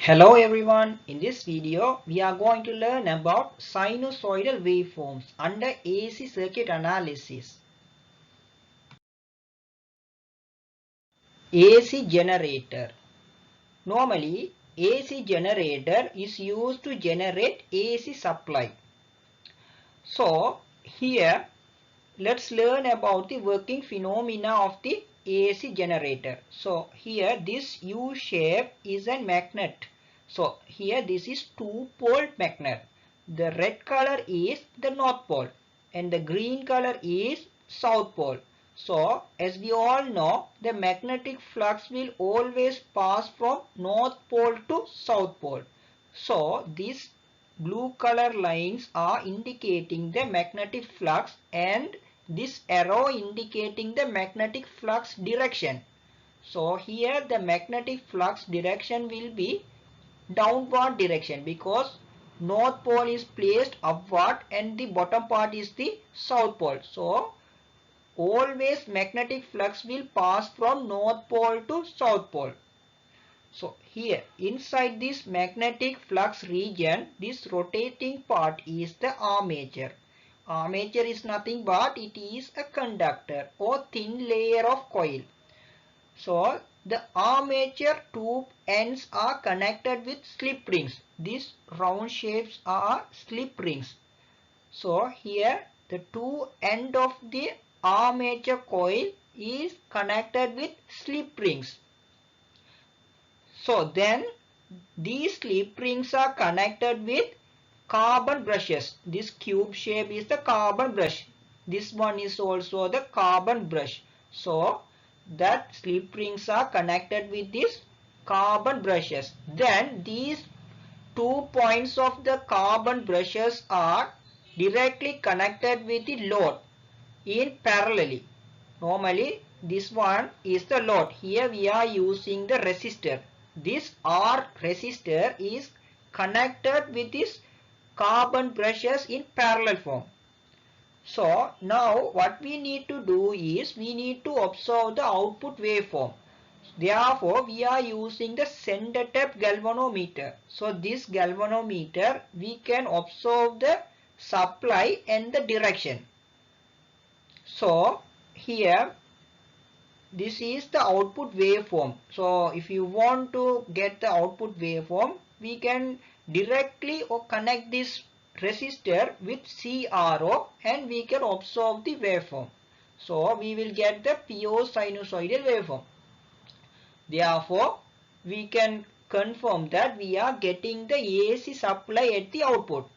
Hello everyone, in this video we are going to learn about sinusoidal waveforms under AC circuit analysis. AC generator. Normally AC generator is used to generate AC supply. So here let's learn about the working phenomena of the AC generator. So here this U shape is a magnet. So here this is two-pole magnet. The red color is the north pole and the green color is south pole. So as we all know, the magnetic flux will always pass from north pole to south pole. So these blue color lines are indicating the magnetic flux and this arrow indicating the magnetic flux direction. So here the magnetic flux direction will be downward direction because north pole is placed upward and the bottom part is the south pole. So always magnetic flux will pass from north pole to south pole. So here inside this magnetic flux region, this rotating part is the armature. Armature is nothing but it is a conductor or thin layer of coil. So the armature tube ends are connected with slip rings. These round shapes are slip rings. So here the two end of the armature coil is connected with slip rings. So then these slip rings are connected with carbon brushes. This cube shape is the carbon brush. This one is also the carbon brush. So that slip rings are connected with these carbon brushes. Then these 2 points of the carbon brushes are directly connected with the load in parallelly. Normally this one is the load. Here we are using the resistor. This R resistor is connected with this carbon brushes in parallel form. So now what we need to do is we need to observe the output waveform. Therefore we are using the center tap galvanometer. So this galvanometer we can observe the supply and the direction. So here this is the output waveform. So if you want to get the output waveform, we can directly or connect this resistor with CRO and we can observe the waveform. So we will get the pure sinusoidal waveform. Therefore we can confirm that we are getting the AC supply at the output.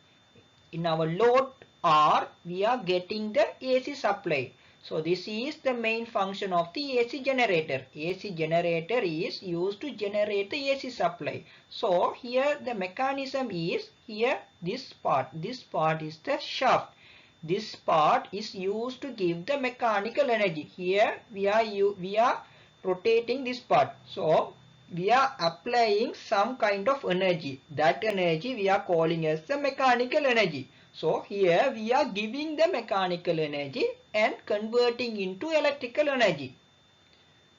In our load R we are getting the AC supply. So this is the main function of the AC generator. AC generator is used to generate the AC supply. So here the mechanism is here this part is the shaft. This part is used to give the mechanical energy. Here we are rotating this part. So we are applying some kind of energy. That energy we are calling as the mechanical energy. So here we are giving the mechanical energy and converting into electrical energy.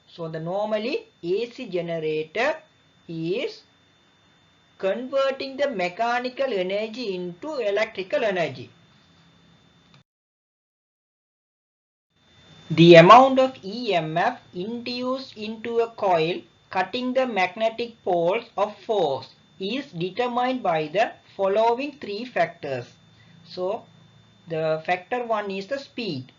So the normally AC generator is converting the mechanical energy into electrical energy. The amount of EMF induced into a coil cutting the magnetic poles of force is determined by the following three factors. So the factor 1 is the speed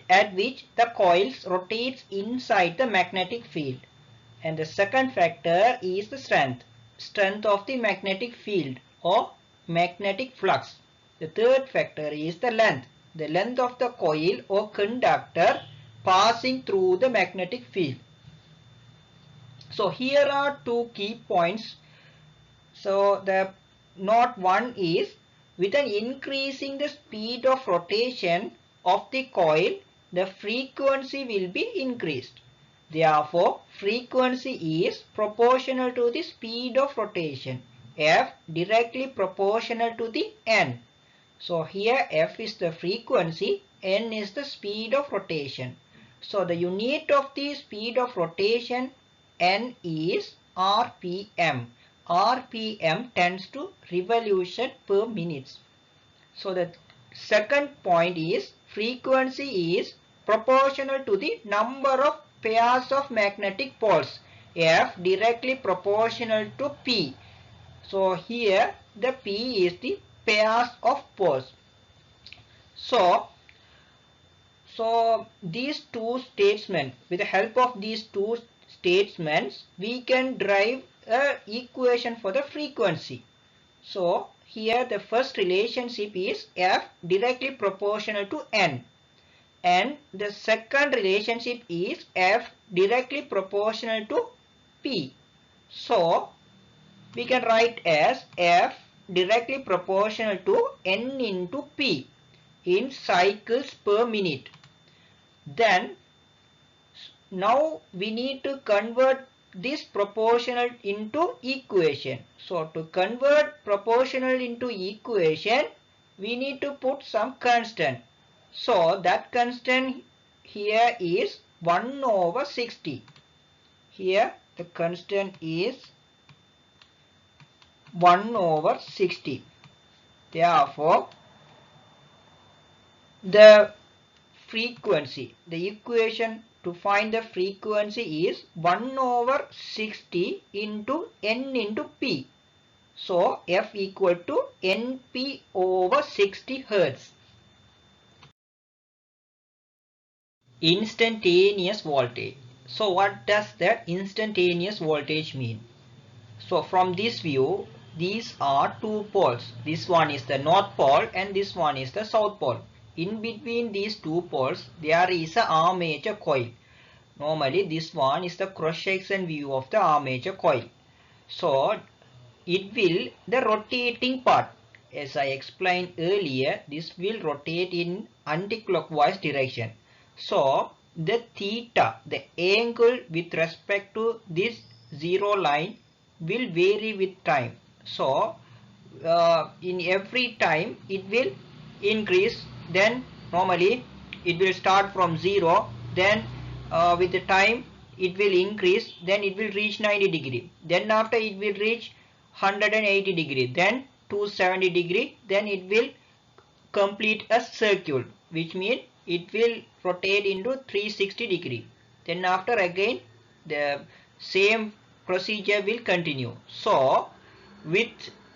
at which the coils rotates inside the magnetic field. And the second factor is the strength of the magnetic field or magnetic flux. The third factor is the length of the coil or conductor passing through the magnetic field. So here are two key points. So the note 1 is with an increasing the speed of rotation of the coil, the frequency will be increased. Therefore, frequency is proportional to the speed of rotation. F directly proportional to the N. So here F is the frequency, N is the speed of rotation. So the unit of the speed of rotation N is RPM. RPM tends to revolution per minute. So the second point is frequency is proportional to the number of pairs of magnetic poles. F directly proportional to P. So here the P is the pairs of poles. So these two statements, with the help of these two statements, we can derive an equation for the frequency. So here the first relationship is F directly proportional to N, and the second relationship is F directly proportional to P. So we can write as F directly proportional to N into P in cycles per minute. Then now we need to convert this proportional into equation. So to convert proportional into equation, we need to put some constant. So that constant here is 1 over 60. Here the constant is 1 over 60. Therefore, the frequency, the equation to find the frequency is 1 over 60 into N into P. So F equal to NP over 60 Hertz. Instantaneous voltage. So what does that instantaneous voltage mean? So from this view, these are two poles. This one is the north pole and this one is the south pole. In between these two poles, there is an armature coil. Normally, this one is the cross-section view of the armature coil. So, it will, the rotating part, as I explained earlier, this will rotate in anti-clockwise direction. So, the theta, the angle with respect to this zero line will vary with time. So, in every time it will increase, then normally it will start from 0, then with the time it will increase, then it will reach 90 degree, then after it will reach 180 degree, then 270 degree, then it will complete a circle, which means it will rotate into 360 degree. Then after again the same procedure will continue. So with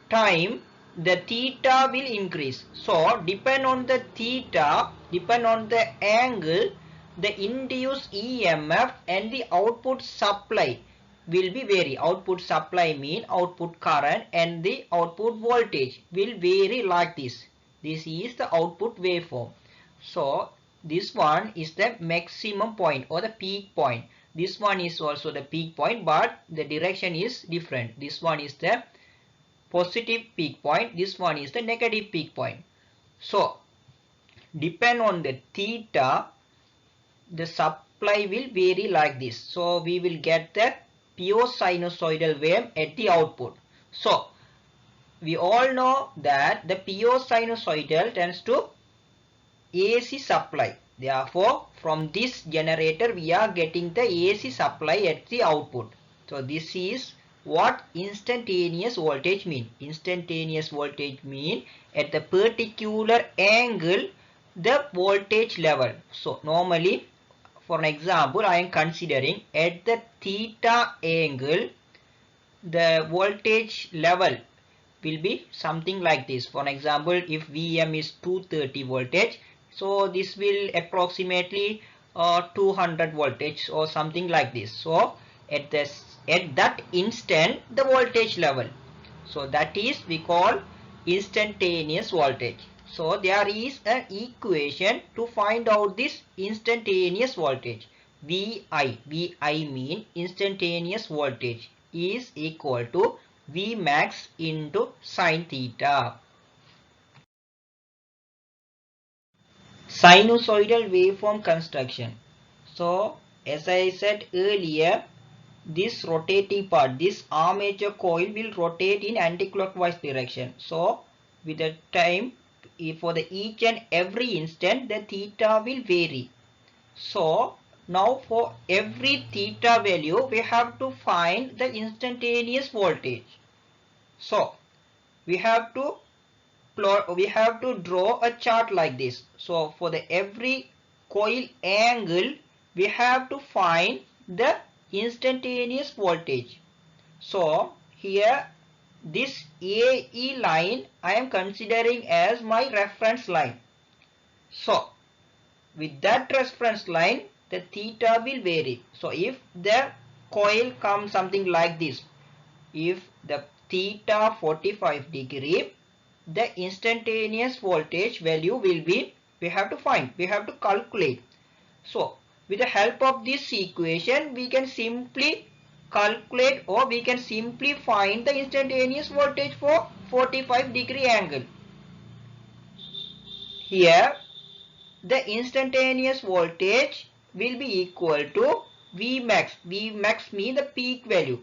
time the theta will increase. So depend on the theta, depend on the angle, the induced EMF and the output supply will be vary. Output supply mean output current and the output voltage will vary like this. This is the output waveform. So this one is the maximum point or the peak point. This one is also the peak point, but the direction is different. This one is the positive peak point, this one is the negative peak point. So depend on the theta, the supply will vary like this. So we will get the pure sinusoidal wave at the output. So we all know that the pure sinusoidal tends to AC supply. Therefore, from this generator we are getting the AC supply at the output. So this is what instantaneous voltage mean. Instantaneous voltage mean at the particular angle the voltage level. So normally, for an example, I am considering at the theta angle the voltage level will be something like this. For an example, if Vm is 230 voltage, so this will approximately 200 voltage or something like this. So at that instant the voltage level, so that is we call instantaneous voltage. So there is an equation to find out this instantaneous voltage. Vi mean instantaneous voltage is equal to V max into sine theta. Sinusoidal waveform construction. So as I said earlier, this rotating part, this armature coil will rotate in anti-clockwise direction. So with the time, for the each and every instant the theta will vary. So now for every theta value we have to find the instantaneous voltage. So we have to draw a chart like this. So for the every coil angle we have to find the instantaneous voltage. So here this AE line I am considering as my reference line. So with that reference line the theta will vary. So if the coil comes something like this, if the theta 45 degree, the instantaneous voltage value will be, we have to calculate. So with the help of this equation we can simply calculate, or we can simply find the instantaneous voltage for 45 degree angle. Here the instantaneous voltage will be equal to Vmax. Vmax means the peak value.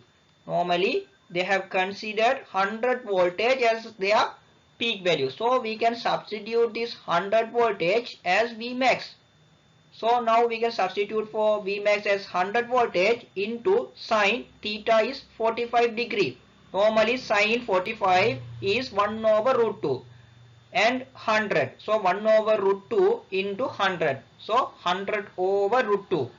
Normally they have considered 100 voltage as their peak value. So we can substitute this 100 voltage as Vmax. So now we can substitute for Vmax as 100 voltage into sine theta is 45 degree. Normally sine 45 is 1 over root 2 and 100. So 1 over root 2 into 100. So 100 over root 2.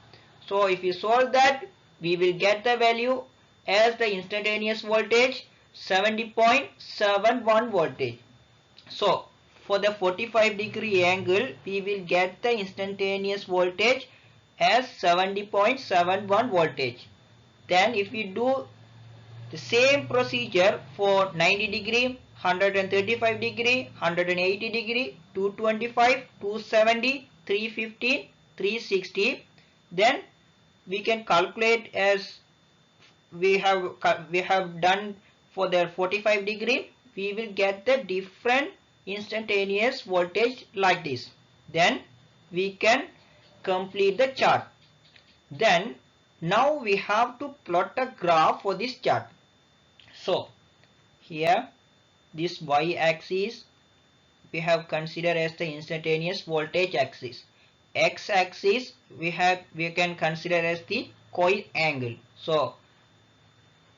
So if you solve that, we will get the value as the instantaneous voltage 70.71 voltage. So for the 45 degree angle, we will get the instantaneous voltage as 70.71 voltage. Then if we do the same procedure for 90 degree, 135 degree, 180 degree, 225, 270, 315, 360, then we can calculate as we have done for the 45 degree. We will get the different instantaneous voltage like this. Then we can complete the chart. Then now we have to plot a graph for this chart. So here this y-axis we have considered as the instantaneous voltage axis. X-axis we can consider as the coil angle. So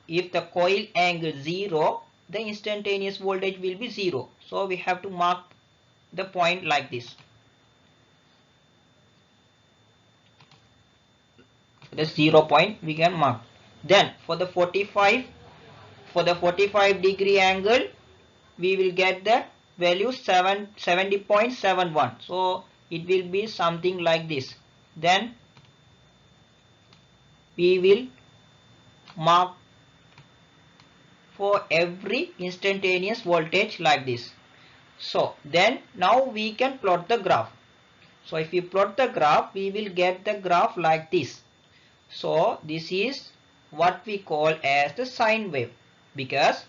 if the coil angle 0, the instantaneous voltage will be 0. So we have to mark the point like this. The 0 point we can mark. Then for the 45 degree angle we will get the value 70.71. So it will be something like this. Then we will mark for every instantaneous voltage like this. So then now we can plot the graph. So if we plot the graph, we will get the graph like this. So this is what we call as the sine wave, because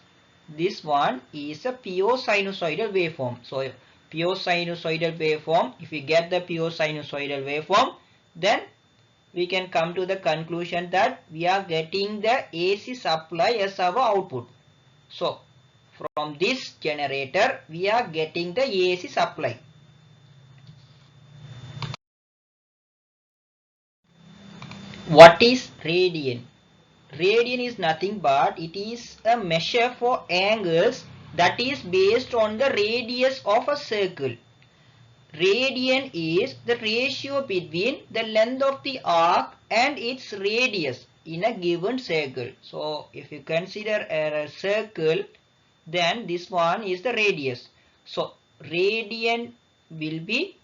this one is a pure sinusoidal waveform. So pure sinusoidal waveform, if we get the pure sinusoidal waveform, then we can come to the conclusion that we are getting the AC supply as our output. So from this generator we are getting the AC supply. What is radian? Radian is nothing but it is a measure for angles that is based on the radius of a circle. Radian is the ratio between the length of the arc and its radius in a given circle. So if you consider a circle, then this one is the radius. So radian will be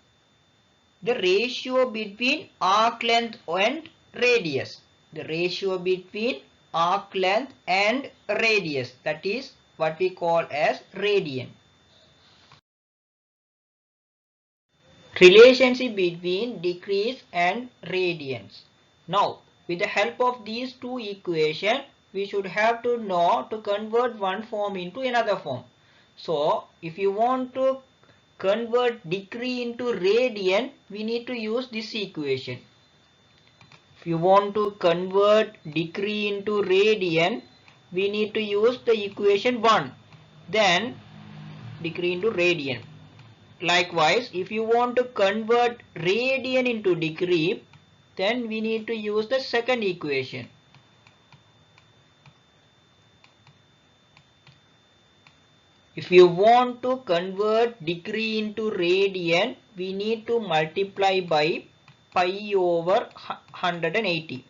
the ratio between arc length and radius. The ratio between arc length and radius, that is what we call as radian. Relationship between degrees and radians. Now with the help of these two equations we should have to know to convert one form into another form. So if you want to convert degree into radian, we need to use this equation. If you want to convert degree into radian, we need to use the equation 1. Then degree into radian. Likewise, if you want to convert radian into degree, then we need to use the second equation. If you want to convert degree into radian, we need to multiply by pi over 180.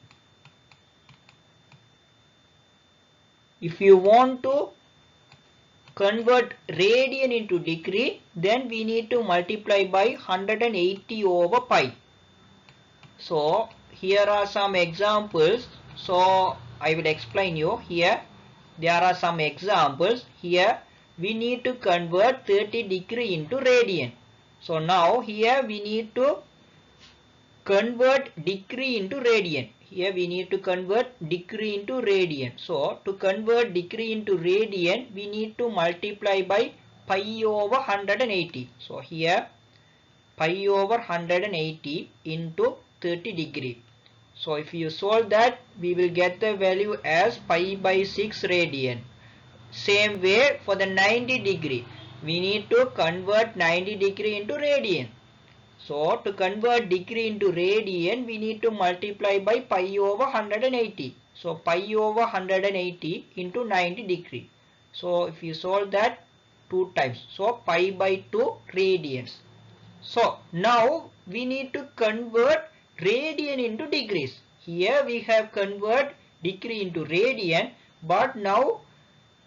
If you want to convert radian into degree, then we need to multiply by 180 over pi. So here are some examples. So I will explain you here. There are some examples. Here we need to convert 30 degree into radian. So now here we need to convert degree into radian. Here we need to convert degree into radian. So to convert degree into radian, we need to multiply by pi over 180. So here pi over 180 into 30 degree. So if you solve that, we will get the value as pi by 6 radian. Same way for the 90 degree, we need to convert 90 degree into radian. So to convert degree into radian, we need to multiply by pi over 180. So pi over 180 into 90 degree. So if you solve that 2 times, so pi by 2 radians. So now we need to convert radian into degrees. Here we have convert degree into radian, but now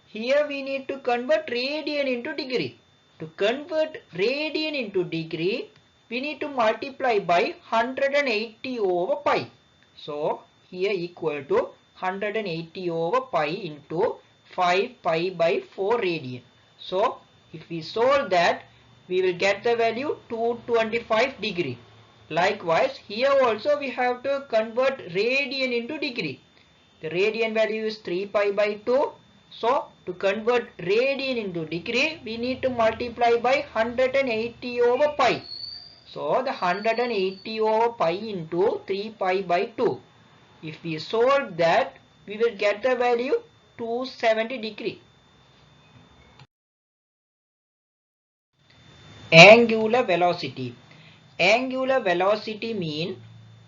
here we need to convert radian into degree. To convert radian into degree, we need to multiply by 180 over pi. So here equal to 180 over pi into 5 pi by 4 radian. So if we solve that, we will get the value 225 degree. Likewise, here also we have to convert radian into degree. The radian value is 3 pi by 2. So to convert radian into degree, we need to multiply by 180 over pi. So the 180 over pi into 3 pi by 2. If we solve that, we will get the value 270 degree. Angular velocity. Angular velocity means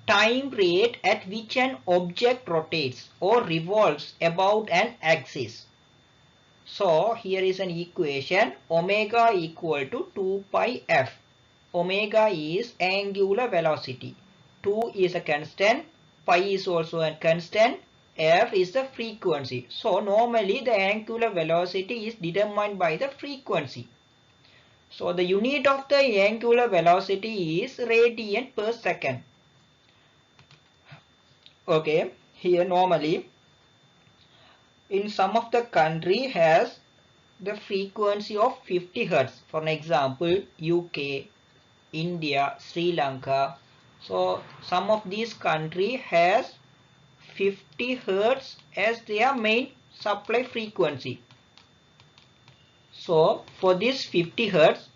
time rate at which an object rotates or revolves about an axis. So here is an equation, omega equal to 2 pi f. Omega is angular velocity. 2 is a constant, pi is also a constant, f is the frequency. So normally the angular velocity is determined by the frequency. So the unit of the angular velocity is radian per second. Okay, here normally in some of the country has the frequency of 50 hertz. For an example, UK, India, Sri Lanka. So some of these country has 50 hertz as their main supply frequency. So for this 50 hertz,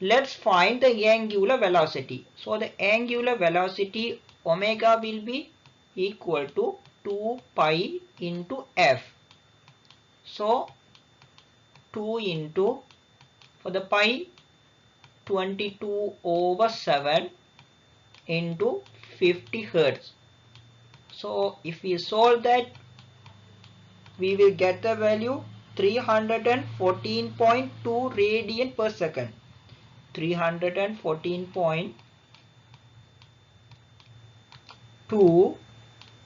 let's find the angular velocity. So the angular velocity omega will be equal to 2 pi into f. So 2 into, for the pi, 22 over 7 into 50 hertz. So if we solve that, we will get the value 314.2 radian per second. 314.2,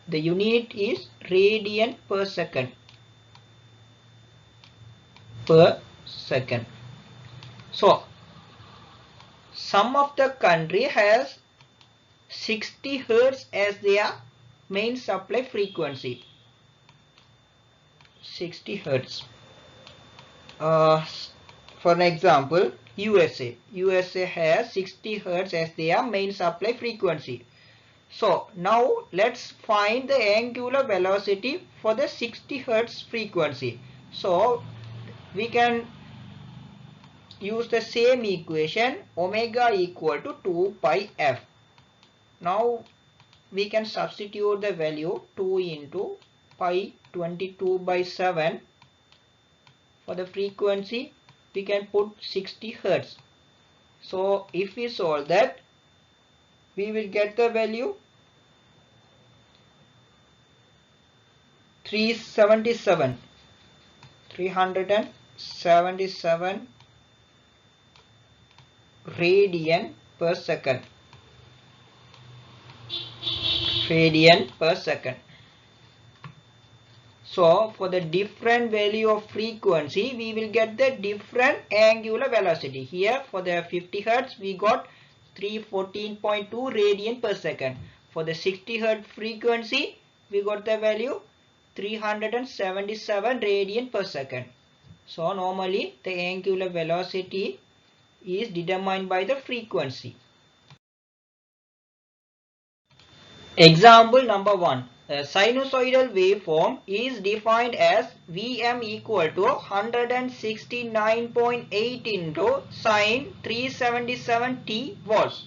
the unit is radian per second. So some of the country has 60 hertz as their main supply frequency. 60 hertz. For an example, USA has 60 hertz as their main supply frequency. So now let's find the angular velocity for the 60 hertz frequency. So we can use the same equation, omega equal to 2 pi f. Now we can substitute the value 2 into pi 22 by 7. For the frequency, we can put 60 hertz. So if we solve that, we will get the value 377. 77 radian per second. So for the different value of frequency, we will get the different angular velocity. Here for the 50 Hz, we got 314.2 radian per second. For the 60 Hz frequency, we got the value 377 radian per second. So normally the angular velocity is determined by the frequency. Example number 1. A sinusoidal waveform is defined as Vm equal to 169.8 into sine 377t volts.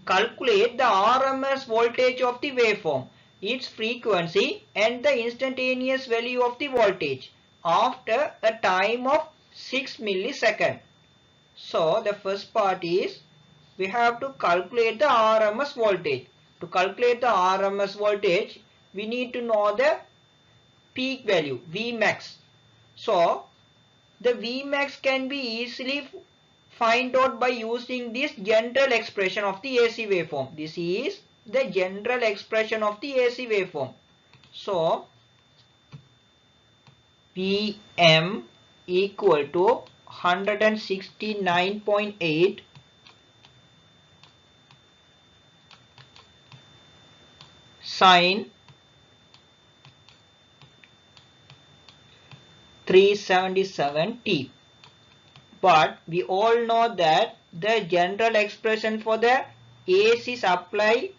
Calculate the RMS voltage of the waveform, its frequency and the instantaneous value of the voltage after a time of 6 milliseconds. So the first part is we have to calculate the RMS voltage. To calculate the RMS voltage, we need to know the peak value Vmax. So the Vmax can be easily find out by using this general expression of the AC waveform. This is the general expression of the AC waveform. So Vm equal to 169.8 sine 377t. But we all know that the general expression for the AC supply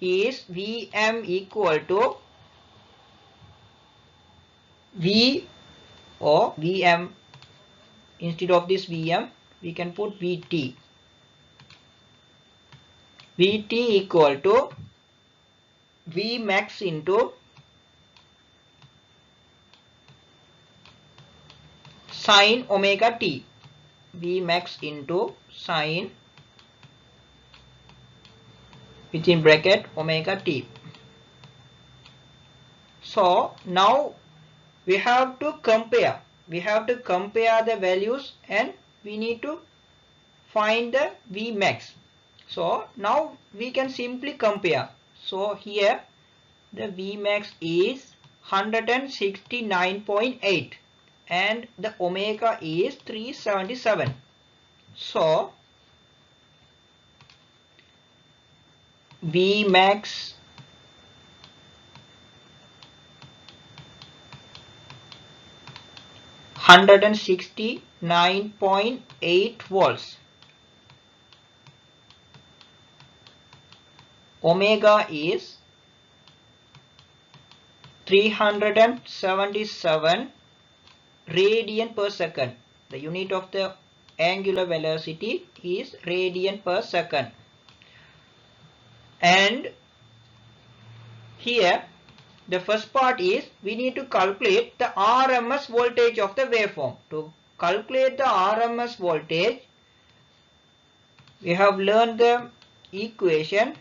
is Vm equal to V or Vm. Instead of this Vm, we can put Vt. Vt equal to Vmax into sine omega t. Vmax into sine within bracket omega t. So now we have to compare. We have to compare the values and we need to find the Vmax. So now we can simply compare. So here the Vmax is 169.8 and the omega is 377. So Vmax (169.8 volts). Omega is 377 radian per second. The unit of the angular velocity is radian per second. And here the first part is we need to calculate the RMS voltage of the waveform. To calculate the RMS voltage, we have learned the equation.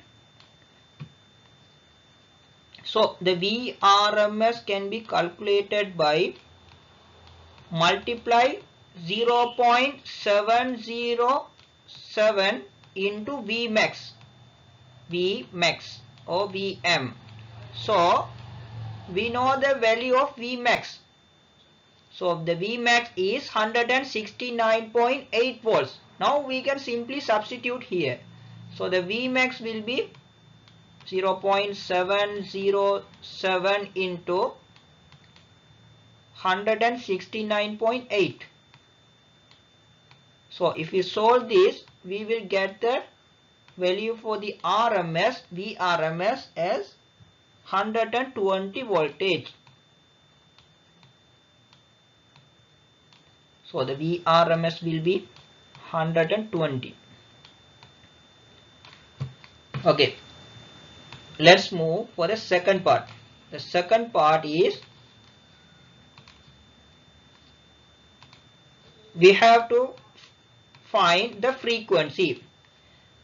So the Vrms can be calculated by multiply 0.707 into Vmax or Vm. So we know the value of Vmax. So the Vmax is 169.8 volts. Now we can simply substitute here. So the Vmax will be 0.707 into 169.8. So if we solve this, we will get the value for the RMS, Vrms as 120 voltage. So the Vrms will be 120. Okay. Let's move for the second part. The second part is we have to find the frequency.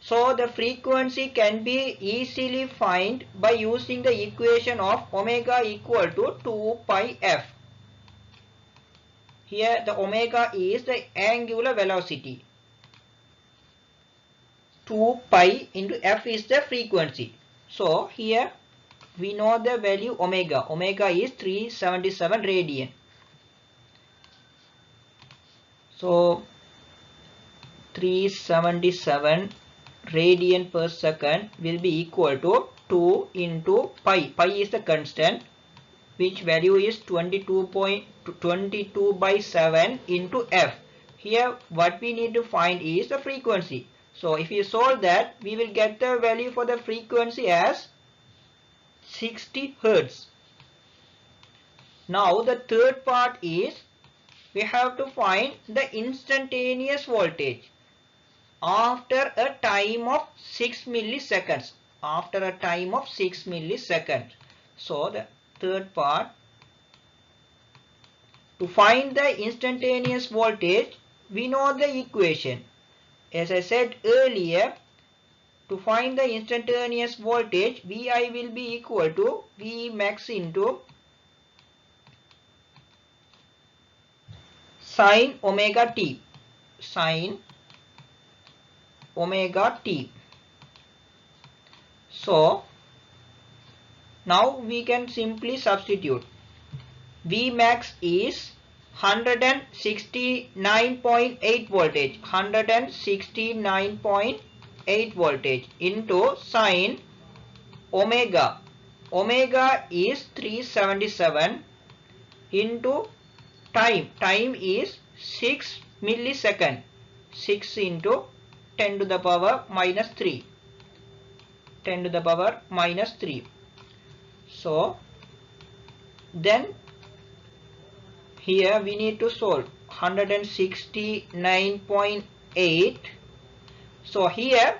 So the frequency can be easily found by using the equation of omega equal to 2 pi f. Here the omega is the angular velocity. 2 pi into f is the frequency. So here we know the value omega. Omega is 377 radian. So 377 radian per second will be equal to 2 into pi. Pi is the constant, which value is 22 by 7 into f. Here what we need to find is the frequency. So if you solve that, we will get the value for the frequency as 60 Hertz. Now the third part is we have to find the instantaneous voltage after a time of 6 milliseconds. After a time of 6 milliseconds. So the third part, to find the instantaneous voltage, we know the equation. As I said earlier, to find the instantaneous voltage, Vi will be equal to V max into sine omega t. Sine omega t. So now we can simply substitute. V max is 169.8 voltage. 169.8 voltage into sine omega. Omega is 377 into time. Time is 6 millisecond. 6 into 10 to the power minus 3. 10 to the power minus 3. So then here we need to solve 169.8. So here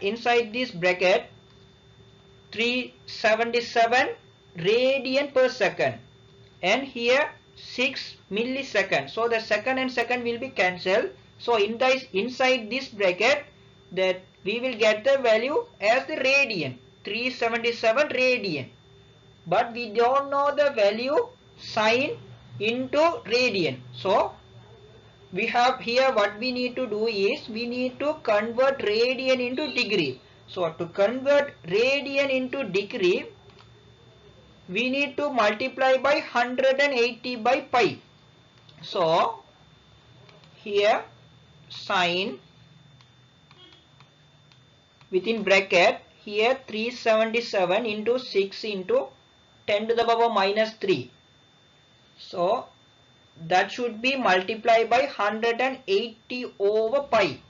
inside this bracket 377 radian per second, and here 6 milliseconds. So the second and second will be cancelled. So inside this bracket, that we will get the value as the radian, 377 radian. But we don't know the value sine into radian. So we have here, what we need to do is we need to convert radian into degree. So to convert radian into degree, we need to multiply by 180 by pi. So here sine within bracket, here 377 into 6 into 10 to the power minus 3. So that should be multiplied by 180 over pi.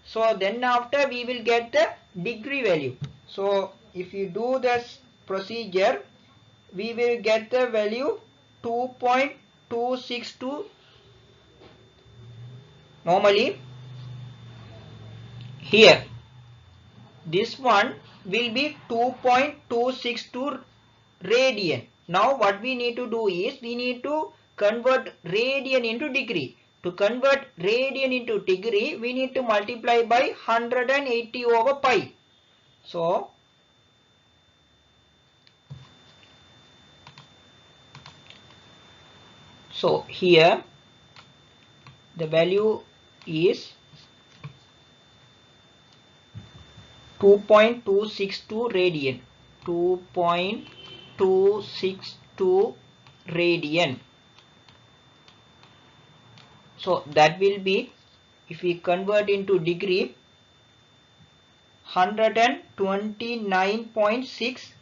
So then after we will get the degree value. So if you do this procedure, we will get the value 2.262. Normally here this one will be 2.262 radian. Now what we need to do is we need to convert radian into degree. To convert radian into degree, we need to multiply by 180 over pi. So here the value is 2.262 radian. 2.262 radian. So that will be, if we convert into degree, 129.6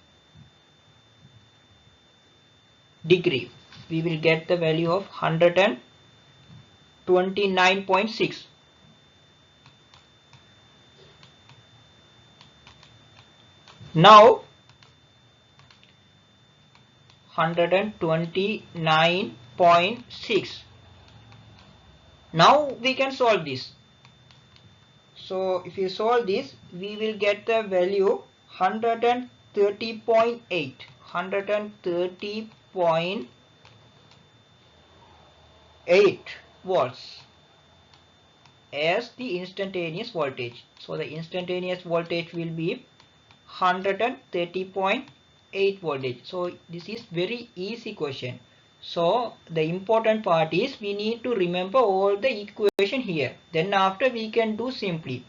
degree. We will get the value of 129.6. Now 129.6. Now we can solve this. So if you solve this, we will get the value 130.8. 130.8 volts as the instantaneous voltage. So the instantaneous voltage will be 130.8 voltage. So this is very easy question. So the important part is we need to remember all the equation here. Then after we can do simply.